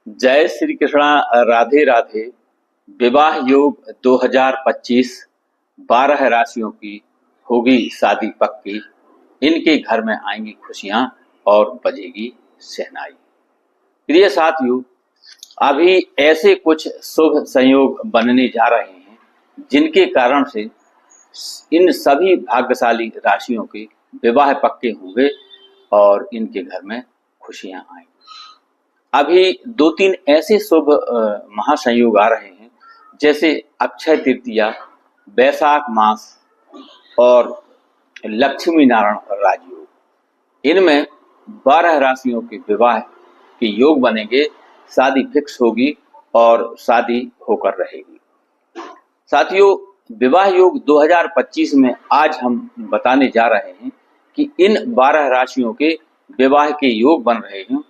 जय श्री कृष्णा। राधे राधे। विवाह योग 2025 12 राशियों की होगी शादी पक्की। इनके घर में आएंगी खुशियां और बजेगी शहनाई। प्रिय साथियों, अभी ऐसे कुछ शुभ संयोग बनने जा रहे हैं जिनके कारण से इन सभी भाग्यशाली राशियों के विवाह पक्के होंगे और इनके घर में खुशियां आएंगी। अभी 2-3 ऐसे शुभ महासंयोग आ रहे हैं जैसे अक्षय तृतीया, वैशाख मास और लक्ष्मी नारायण राजयोग। इनमें 12 राशियों के विवाह के योग बनेंगे, शादी फिक्स होगी और शादी होकर रहेगी। साथियों, विवाह योग 2025 में आज हम बताने जा रहे हैं कि इन 12 राशियों के विवाह के योग बन रहे हैं।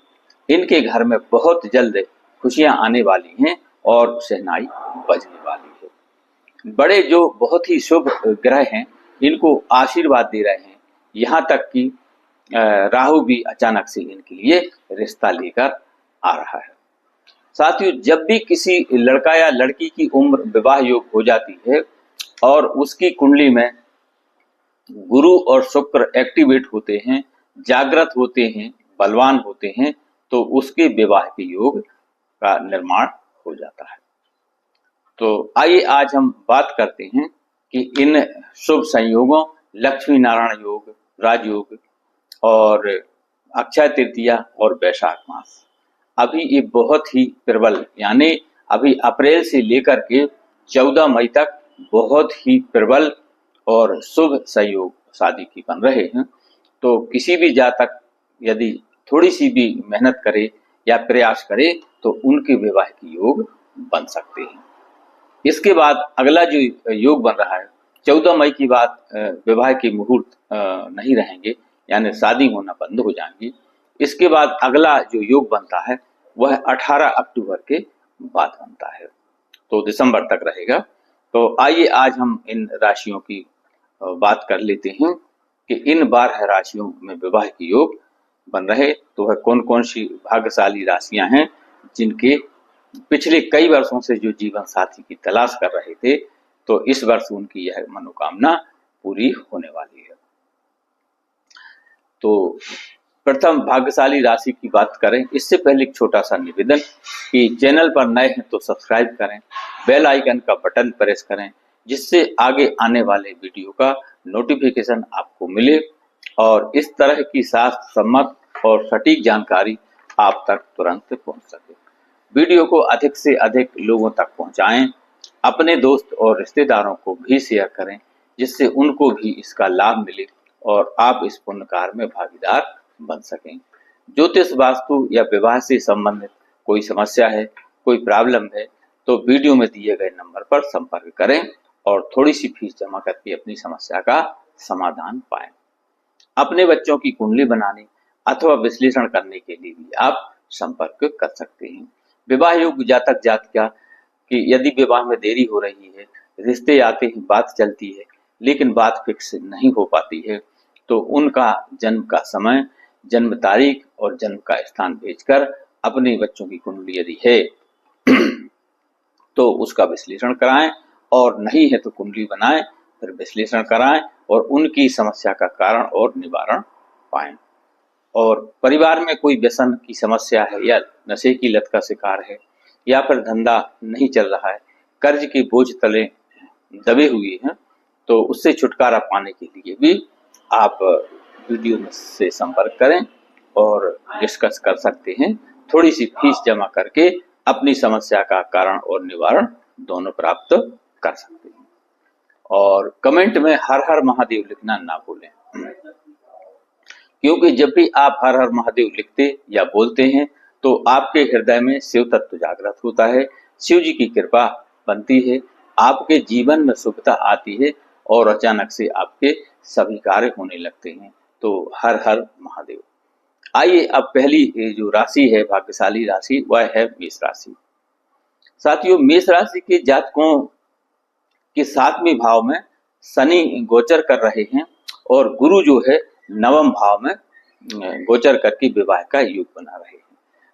इनके घर में बहुत जल्द खुशियां आने वाली हैं और शहनाई बजने वाली है। बड़े जो बहुत ही शुभ ग्रह हैं इनको आशीर्वाद दे रहे हैं। यहाँ तक कि राहु भी अचानक से इनके लिए रिश्ता लेकर आ रहा है। साथियों, जब भी किसी लड़का या लड़की की उम्र विवाह योग हो जाती है और उसकी कुंडली में गुरु और शुक्र एक्टिवेट होते हैं, जागृत होते हैं, बलवान होते हैं, तो उसके विवाह के योग का निर्माण हो जाता है। तो आइए आज हम बात करते हैं कि इन शुभ संयोगों लक्ष्मी नारायण योग, राजयोग और अक्षय तृतीया और वैशाख मास, अभी ये बहुत ही प्रबल, यानी अभी अप्रैल से लेकर के 14 मई तक बहुत ही प्रबल और शुभ संयोग शादी की बन रहे हैं। तो किसी भी जातक यदि थोड़ी सी भी मेहनत करे या प्रयास करे तो उनके विवाह की योग बन सकते हैं। इसके बाद अगला जो योग बन रहा है, 14 मई की बाद विवाह के मुहूर्त नहीं रहेंगे, यानी शादी होना बंद हो जाएंगी। इसके बाद अगला जो योग बनता है वह 18 अक्टूबर के बाद बनता है, तो दिसंबर तक रहेगा। तो आइए आज हम इन राशियों की बात कर लेते हैं कि इन 12 राशियों में विवाह के योग बन रहे तो वह कौन कौन सी भाग्यशाली राशियां हैं जिनके पिछले कई वर्षों से जो जीवन साथी की तलाश कर रहे थे, तो इस वर्ष उनकी यह मनोकामना पूरी होने वाली है। तो प्रथम भाग्यशाली राशि की बात करें, इससे पहले एक छोटा सा निवेदन कि चैनल पर नए हैं तो सब्सक्राइब करें, बेल आइकन का बटन प्रेस करें जिससे आगे आने वाले वीडियो का नोटिफिकेशन आपको मिले और इस तरह की शास्त्र सम्मत और सटीक जानकारी आप तक तुरंत पहुंच सके। वीडियो को अधिक से अधिक लोगों तक पहुंचाएं, अपने दोस्त और रिश्तेदारों को भी शेयर करें जिससे उनको भी इसका लाभ मिले और आप इस पुण्य कार्य में भागीदार बन सकें। ज्योतिष, वास्तु या विवाह से संबंधित कोई समस्या है, कोई प्रॉब्लम है, तो वीडियो में दिए गए नंबर पर संपर्क करें और थोड़ी सी फीस जमा करके अपनी समस्या का समाधान पाएं। अपने बच्चों की कुंडली बनाने अथवा विश्लेषण करने के लिए भी आप संपर्क कर सकते हैं। विवाह योग जातक जातिका कि यदि विवाह में देरी हो रही है, रिश्ते आते हैं, बात चलती है लेकिन बात फिक्स नहीं हो पाती है, तो उनका जन्म का समय, जन्म तारीख और जन्म का स्थान भेजकर अपने बच्चों की कुंडली यदि है तो उसका विश्लेषण कराएं, और नहीं है तो कुंडली बनाएं, फिर विश्लेषण कराएं और उनकी समस्या का कारण और निवारण पाएं। और परिवार में कोई व्यसन की समस्या है या नशे की लत का शिकार है या फिर धंधा नहीं चल रहा है, कर्ज के बोझ तले दबे हुए हैं, तो उससे छुटकारा पाने के लिए भी आप वीडियो में से संपर्क करें और डिस्कस कर सकते हैं। थोड़ी सी फीस जमा करके अपनी समस्या का कारण और निवारण दोनों प्राप्त कर सकते हैं। और कमेंट में हर हर महादेव लिखना ना भूलें, क्योंकि जब भी आप हर हर महादेव लिखते या बोलते हैं तो आपके हृदय में शिव तत्व जागृत होता है, शिव जी की कृपा बनती है, आपके जीवन में शुभता आती है और अचानक से आपके सभी कार्य होने लगते हैं। तो हर हर महादेव। आइए अब पहली जो राशि है भाग्यशाली राशि वह है मेष राशि। साथियों, मेष राशि के जातकों के 7वें भाव में शनि गोचर कर रहे हैं और गुरु जो है 9वें भाव में गोचर करके विवाह का योग बना रहे हैं।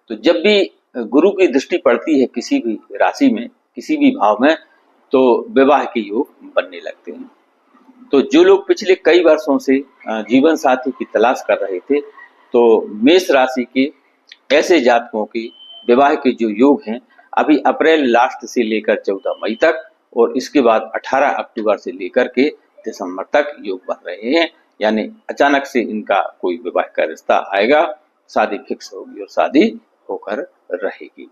तो जब भी गुरु की दृष्टि पड़ती है किसी भी राशि में, किसी भी भाव में, तो विवाह के योग बनने लगते हैं। तो जो लोग पिछले कई वर्षों से जीवन साथी की तलाश कर रहे थे, तो मेष राशि के ऐसे जातकों के विवाह के जो योग हैं, अभी अप्रैल लास्ट से लेकर 14 मई तक और इसके बाद 18 अक्टूबर से लेकर के दिसंबर तक योग बन रहे हैं। यानी अचानक से इनका कोई विवाह का रिश्ता आएगा, शादी फिक्स होगी और शादी होकर रहेगी।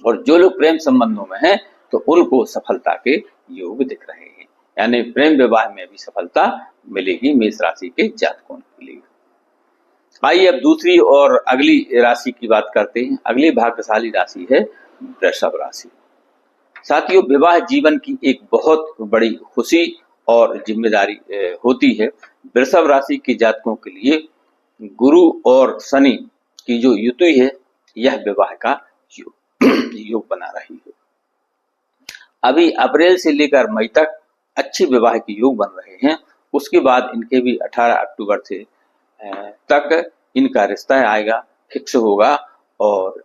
और जो लोग प्रेम संबंधों में हैं, तो उनको सफलता के योग दिख रहे हैं, यानी प्रेम विवाह में भी सफलता मिलेगी मेष राशि के जातकों के लिए। आइए अब दूसरी और अगली राशि की बात करते हैं। अगली भाग्यशाली राशि है वृषभ राशि। साथियों, विवाह जीवन की एक बहुत बड़ी खुशी और जिम्मेदारी होती है। वृषभ राशि के जातकों के लिए गुरु और शनि की जो युति है, यह विवाह का योग बना रही है। अभी अप्रैल से लेकर मई तक अच्छे विवाह के योग बन रहे हैं। उसके बाद इनके भी 18 अक्टूबर से तक इनका रिश्ता आएगा, फिक्स होगा और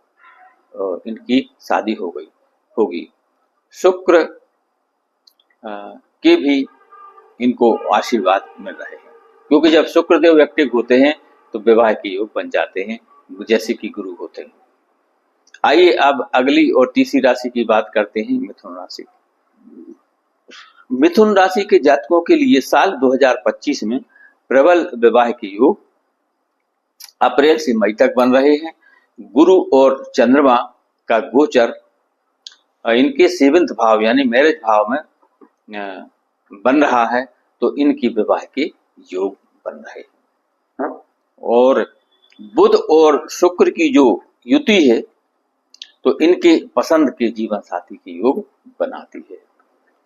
इनकी शादी होगी। शुक्र के भी इनको आशीर्वाद मिल रहे हैं, क्योंकि जब शुक्रदेव एक्टिव होते हैं तो विवाह के योग बन जाते हैं, जैसे कि गुरु होते हैं। आइए अब अगली और तीसरी राशि की बात करते हैं, मिथुन राशि। मिथुन राशि के जातकों के लिए साल 2025 में प्रबल विवाह के योग अप्रैल से मई तक बन रहे हैं। गुरु और चंद्रमा का गोचर इनके 7वें भाव यानी मैरिज भाव में बन रहा है, तो इनकी विवाह के योग बन रहे हैं। और बुध और शुक्र की जो युति है, तो इनके पसंद के जीवन साथी के योग बनाती है।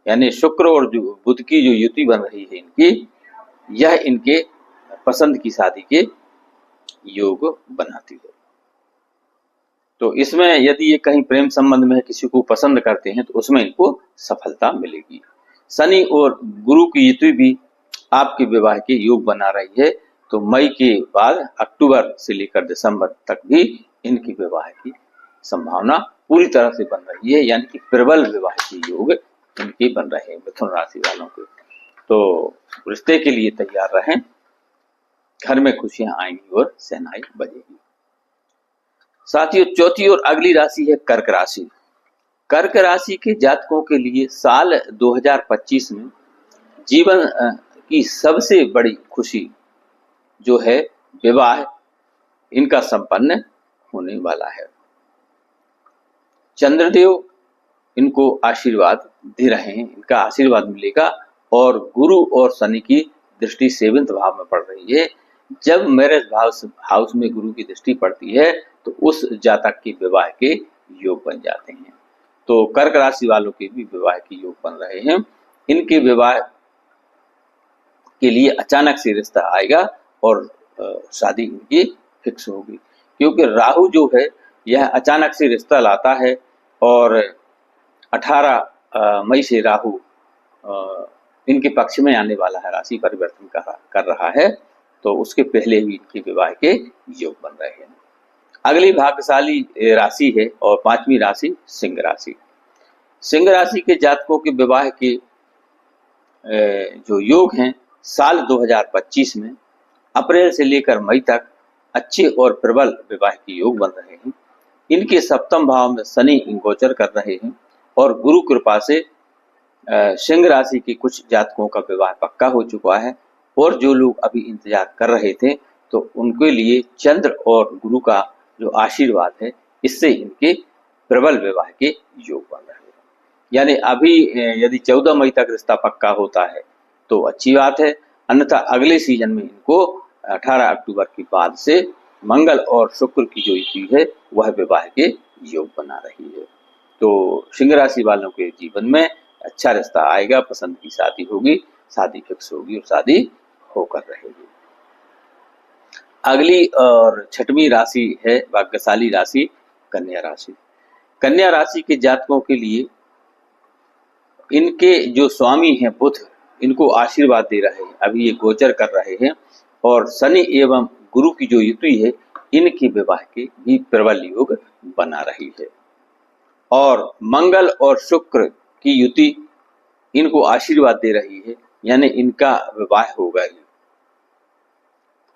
यानी शुक्र और जो बुध की जो युति बन रही है इनकी, यह इनके पसंद की शादी के योग बनाती है। तो इसमें यदि ये कहीं प्रेम संबंध में किसी को पसंद करते हैं, तो उसमें इनको सफलता मिलेगी। शनि और गुरु की युति भी आपके विवाह के योग बना रही है, तो मई के बाद अक्टूबर से लेकर दिसंबर तक भी इनकी विवाह की संभावना पूरी तरह से बन रही है। यानी कि प्रबल विवाह के योग इनके बन रहे हैं मिथुन राशि वालों के। तो रिश्ते के लिए तैयार रहें, घर में खुशियां आएंगी और शहनाई बजेगी। साथियों, चौथी और अगली राशि है कर्क राशि। कर्क राशि के जातकों के लिए साल 2025 में जीवन की सबसे बड़ी खुशी जो है विवाह, इनका संपन्न होने वाला है। चंद्रदेव इनको आशीर्वाद दे रहे हैं, इनका आशीर्वाद मिलेगा। और गुरु और शनि की दृष्टि 7वें भाव में पड़ रही है। जब मैरिज हाउस में गुरु की दृष्टि पड़ती है, तो उस जातक के विवाह के योग बन जाते हैं। तो कर्क राशि वालों के भी विवाह के योग बन रहे हैं। इनके विवाह के लिए अचानक से रिश्ता आएगा और शादी इनकी फिक्स होगी, क्योंकि राहु जो है यह अचानक से रिश्ता लाता है और 18 मई से राहु इनके पक्ष में आने वाला है, राशि परिवर्तन कर रहा है। तो उसके पहले ही इनके विवाह के योग बन रहे हैं। अगली भाग्यशाली राशि है और 5वीं राशि सिंह राशि। सिंह राशि के जातकों के विवाह के जो योग हैं साल 2025 में अप्रैल से लेकर मई तक अच्छे और प्रबल विवाह के योग बन रहे हैं। इनके 7वें भाव में शनि गोचर कर रहे हैं और गुरु कृपा से सिंह राशि के कुछ जातकों का विवाह पक्का हो चुका है। और जो लोग अभी इंतजार कर रहे थे, तो उनके लिए चंद्र और गुरु का जो आशीर्वाद है, इससे इनके प्रबल विवाह के योग बन रहे हैं। यानी अभी यदि 14 मई तक रिश्ता पक्का होता है तो अच्छी बात है, अन्यथा अगले सीजन में इनको 18 अक्टूबर के बाद से मंगल और शुक्र की जो युति है वह विवाह के योग बना रही है। तो सिंह राशि वालों के जीवन में अच्छा रिश्ता आएगा, पसंद की शादी होगी, शादी फिक्स होगी और शादी होकर रहेगी। अगली और 6वीं राशि है भाग्यशाली राशि कन्या राशि। कन्या राशि के जातकों के लिए इनके जो स्वामी हैं बुध, इनको आशीर्वाद दे रहे हैं, अभी ये गोचर कर रहे हैं। और शनि एवं गुरु की जो युति है इनकी विवाह के भी प्रबल योग बना रही है। और मंगल और शुक्र की युति इनको आशीर्वाद दे रही है, यानी इनका विवाह होगा ही,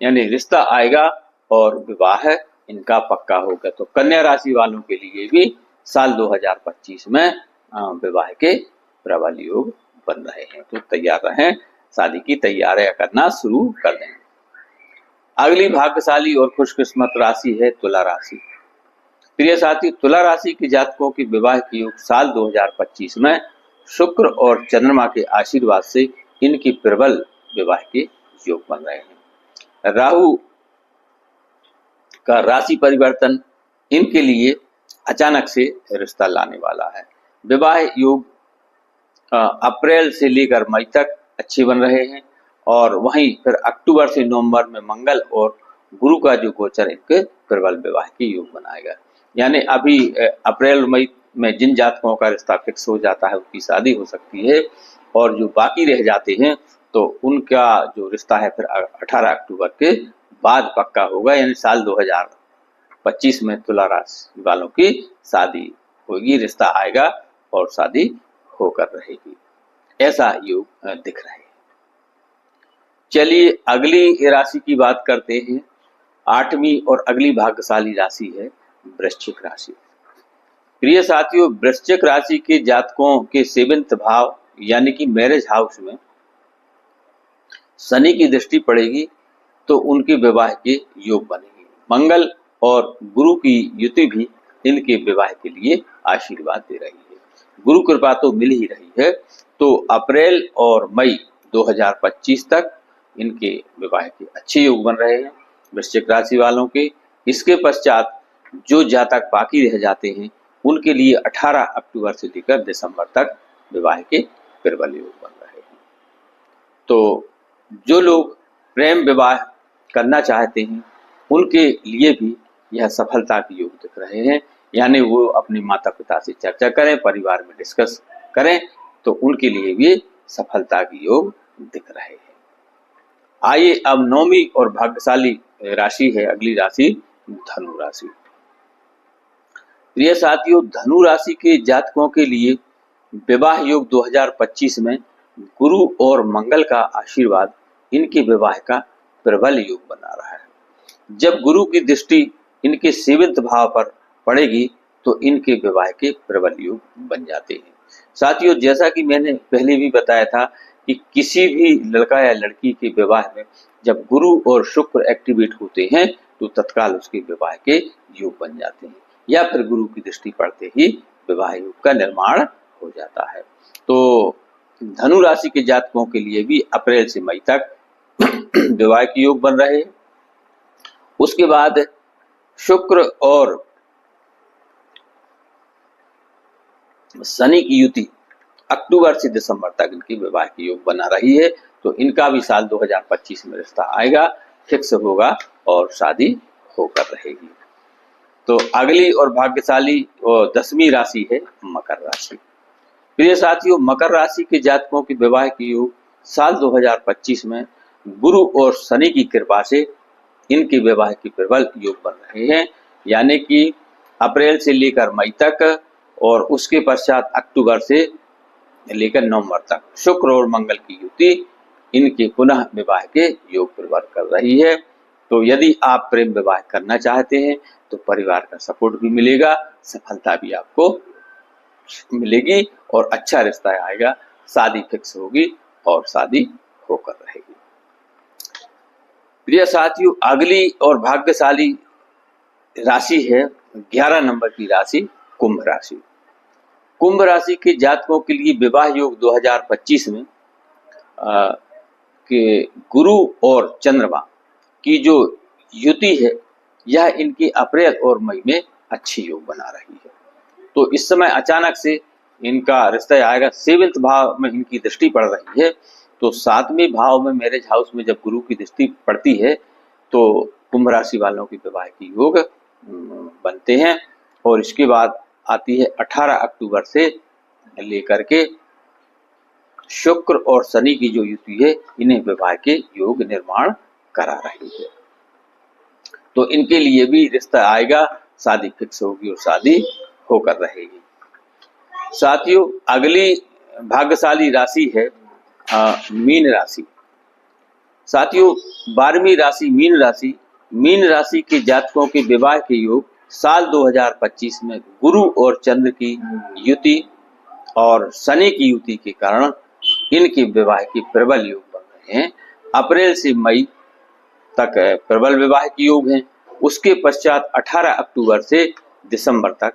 यानी रिश्ता आएगा और विवाह इनका पक्का होगा। तो कन्या राशि वालों के लिए भी साल 2025 में विवाह के प्रबल योग बन रहे हैं। तो तैयार रहें, शादी की तैयारियां करना शुरू कर दें। अगली भाग्यशाली और खुशकिस्मत राशि है तुला राशि। प्रिय साथी, तुला राशि के जातकों की विवाह के योग साल 2025 में शुक्र और चंद्रमा के आशीर्वाद से इनकी प्रबल विवाह के योग बन रहे हैं। राहु का राशि परिवर्तन इनके लिए अचानक से रिश्ता लाने वाला है। विवाह योग अप्रैल से लेकर मई तक अच्छे बन रहे हैं, और वहीं फिर अक्टूबर से नवंबर में मंगल और गुरु का जो गोचर इनके प्रबल विवाह के योग बनाएगा। यानी अभी अप्रैल मई में जिन जातकों का रिश्ता फिक्स हो जाता है उनकी शादी हो सकती है, और जो बाकी रह जाते हैं तो उनका जो रिश्ता है फिर 18 अक्टूबर के बाद पक्का होगा। यानी साल 2025 में तुला राशि वालों की शादी होगी, रिश्ता आएगा और शादी होकर रहेगी, ऐसा योग दिख रहे हैं। चलिए अगली राशि की बात करते हैं। 8वीं और अगली भाग्यशाली राशि है वृश्चिक राशि। प्रिय साथियों, वृश्चिक राशि के जातकों के 7वें भाव यानी कि मैरिज हाउस में शनि की दृष्टि पड़ेगी तो उनके विवाह के योग बनेंगे। मंगल और गुरु की युति भी इनके विवाह के लिए आशीर्वाद दे रही है। गुरु कृपा तो मिल ही रही है। तो अप्रैल और मई 2025 तक इनके विवाह के अच्छे योग बन रहे हैं वृश्चिक राशि वालों के। इसके पश्चात जो जातक बाकी रह जाते हैं उनके लिए 18 अक्टूबर से लेकर दिसंबर तक विवाह के प्रबल योग बन रहे हैं। तो जो लोग प्रेम विवाह करना चाहते हैं उनके लिए भी यह सफलता के योग दिख रहे हैं। यानी वो अपने माता पिता से चर्चा करें, परिवार में डिस्कस करें, तो उनके लिए भी सफलता के योग दिख रहे हैं। आइए अब 9वीं और भाग्यशाली राशि है अगली राशि धनु राशि। प्रिय साथियों, धनु राशि के जातकों के लिए विवाह योग 2025 में गुरु और मंगल का आशीर्वाद इनके विवाह का प्रबल योग बना रहा है। जब गुरु की दृष्टि इनके 7वें भाव पर पड़ेगी तो इनके विवाह के प्रबल योग बन जाते हैं। साथियों, जैसा कि मैंने पहले भी बताया था कि किसी भी लड़का या लड़की के विवाह में जब गुरु और शुक्र एक्टिवेट होते हैं तो तत्काल उसके विवाह के योग बन जाते हैं, या फिर गुरु की दृष्टि पड़ते ही विवाह योग का निर्माण हो जाता है। तो धनु राशि के जातकों के लिए भी अप्रैल से मई तक विवाह के योग बन रहे हैं। उसके बाद शुक्र और शनि की युति अक्टूबर से दिसंबर तक इनकी विवाह की योग बना रही है। तो इनका भी साल 2025 में रिश्ता आएगा, फिक्स होगा और शादी होकर रहेगी। तो अगली और भाग्यशाली 10वीं राशि है मकर राशि। प्रिय साथियों, मकर राशि के जातकों के विवाह की योग साल 2025 में गुरु और शनि की कृपा से इनके विवाह के प्रबल योग बन रहे हैं। यानी कि अप्रैल से लेकर मई तक और उसके पश्चात अक्टूबर से लेकर नवंबर तक शुक्र और मंगल की युति इनके पुनः विवाह के योग प्रबल कर रही है। तो यदि आप प्रेम विवाह करना चाहते हैं तो परिवार का सपोर्ट भी मिलेगा, सफलता भी आपको मिलेगी और अच्छा रिश्ता आएगा, शादी फिक्स होगी और शादी होकर रहेगी। प्रिय साथियों, अगली और भाग्यशाली राशि है 11 नंबर की राशि कुंभ राशि। कुंभ राशि के जातकों के लिए विवाह योग 2025 में कि गुरु और चंद्रमा की जो युति है यह इनकी अप्रैल और मई में अच्छी योग बना रही है। तो इस समय अचानक से इनका रिश्ता आएगा। 7वें भाव में इनकी दृष्टि पड़ रही है। तो 7वें भाव में मैरिज हाउस में जब गुरु की दृष्टि पड़ती है तो कुंभ राशि वालों की विवाह की योग बनते हैं। और इसके बाद आती है 18 अक्टूबर से लेकर के शुक्र और शनि की जो युति है इन्हें विवाह के योग निर्माण करा रही है। तो इनके लिए भी रिश्ता आएगा, शादी फिक्स होगी और शादी होकर रहेगी। साथियों, अगली भाग्यशाली राशि है मीन राशि। साथियों, 12वीं राशि मीन राशि। मीन राशि के जातकों के विवाह के योग साल 2025 में गुरु और चंद्र की युति और शनि की युति के कारण इनके विवाह के प्रबल योग बन रहे हैं। अप्रैल से मई तक प्रबल विवाह के योग हैं। उसके पश्चात 18 अक्टूबर से दिसंबर तक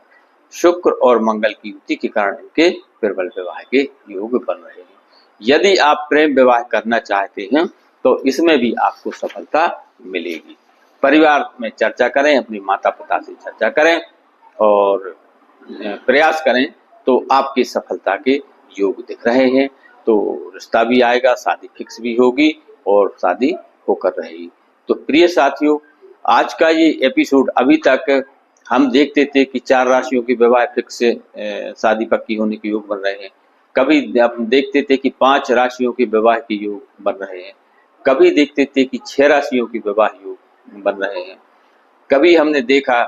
शुक्र और मंगल की युति के कारण इनके प्रबल विवाह के योग बन रहे हैं। यदि आप प्रेम विवाह करना चाहते हैं तो इसमें भी आपको सफलता मिलेगी। परिवार में चर्चा करें, अपनी माता पिता से चर्चा करें और प्रयास करें तो आपकी सफलता के योग दिख रहे हैं। तो रिश्ता भी आएगा, शादी फिक्स भी होगी और शादी होकर रहेगी। तो प्रिय साथियों, आज का ये एपिसोड अभी तक हम देखते थे कि 4 राशियों के विवाह फिक्स से शादी पक्की होने के योग बन रहे हैं। कभी हम देखते थे कि 5 राशियों के विवाह के योग बन रहे हैं। कभी देखते थे कि 6 राशियों के विवाह योग बन रहे हैं। कभी हमने देखा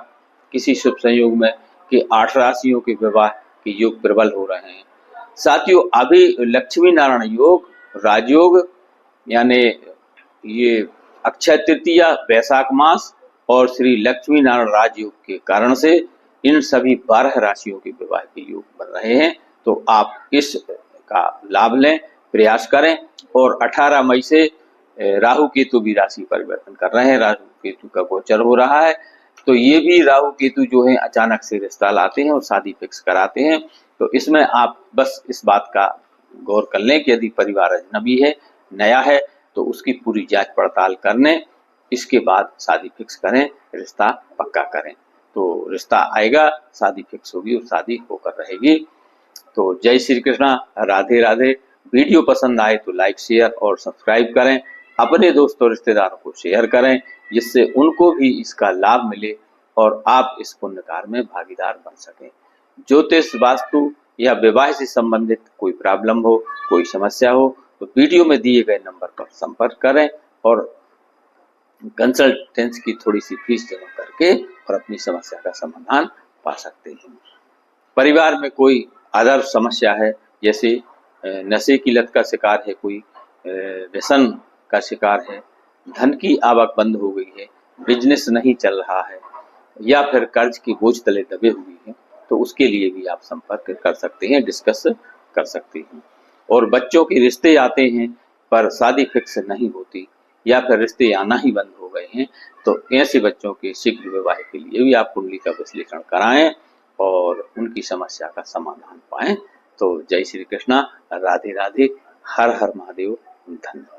किसी शुभ संयोग में कि 8 राशियों के विवाह के योग प्रबल हो रहे हैं। साथियों, अभी लक्ष्मी नारायण योग, राजयोग यानी ये अक्षय तृतीया, वैशाख मास और श्री लक्ष्मी नारायण राजयोग के कारण से इन सभी 12 राशियों के विवाह के योग बन रहे हैं। तो आप इस का लाभ लें, प्रयास करें। और 18 मई से राहु केतु भी राशि परिवर्तन कर रहे हैं, राहु केतु का गोचर हो रहा है। तो ये भी राहु केतु जो है अचानक से रिश्ता लाते हैं और शादी फिक्स कराते हैं। तो इसमें आप बस इस बात का गौर कर लें कि यदि परिवार अजनबी है, नया है, तो उसकी पूरी जांच पड़ताल करने, इसके बाद शादी फिक्स करें, रिश्ता पक्का करें। तो रिश्ता आएगा, शादी फिक्स होगी और शादी होकर रहेगी। तो जय श्री कृष्णा, राधे राधे। वीडियो पसंद आए तो लाइक, शेयर और सब्सक्राइब करें। अपने दोस्तों रिश्तेदारों को शेयर करें जिससे उनको भी इसका लाभ मिले और आप इस पुण्य कार्य में भागीदार बन सकें। ज्योतिष, वास्तु या विवाह से संबंधित कोई प्रॉब्लम हो, कोई समस्या हो तो वीडियो में दिए गए नंबर पर संपर्क करें और कंसल्टेंसी की थोड़ी सी फीस जमा करके और अपनी समस्या का समाधान पा सकते हैं। परिवार में कोई अदर समस्या है, जैसे नशे की लत का शिकार है, कोई व्यसन का शिकार है, धन की आवक बंद हो गई है, बिजनेस नहीं चल रहा है या फिर कर्ज की बोझ तले दबे हुए हैं, तो उसके लिए भी आप संपर्क कर सकते हैं, डिस्कस कर सकते हैं। और बच्चों के रिश्ते आते हैं पर शादी फिक्स नहीं होती या फिर रिश्ते आना ही बंद हो गए हैं, तो ऐसे बच्चों के शीघ्र विवाह के लिए भी आप कुंडली का विश्लेषण कराएं और उनकी समस्या का समाधान पाएं। तो जय श्री कृष्णा, राधे राधे, हर हर महादेव, धन्यवाद।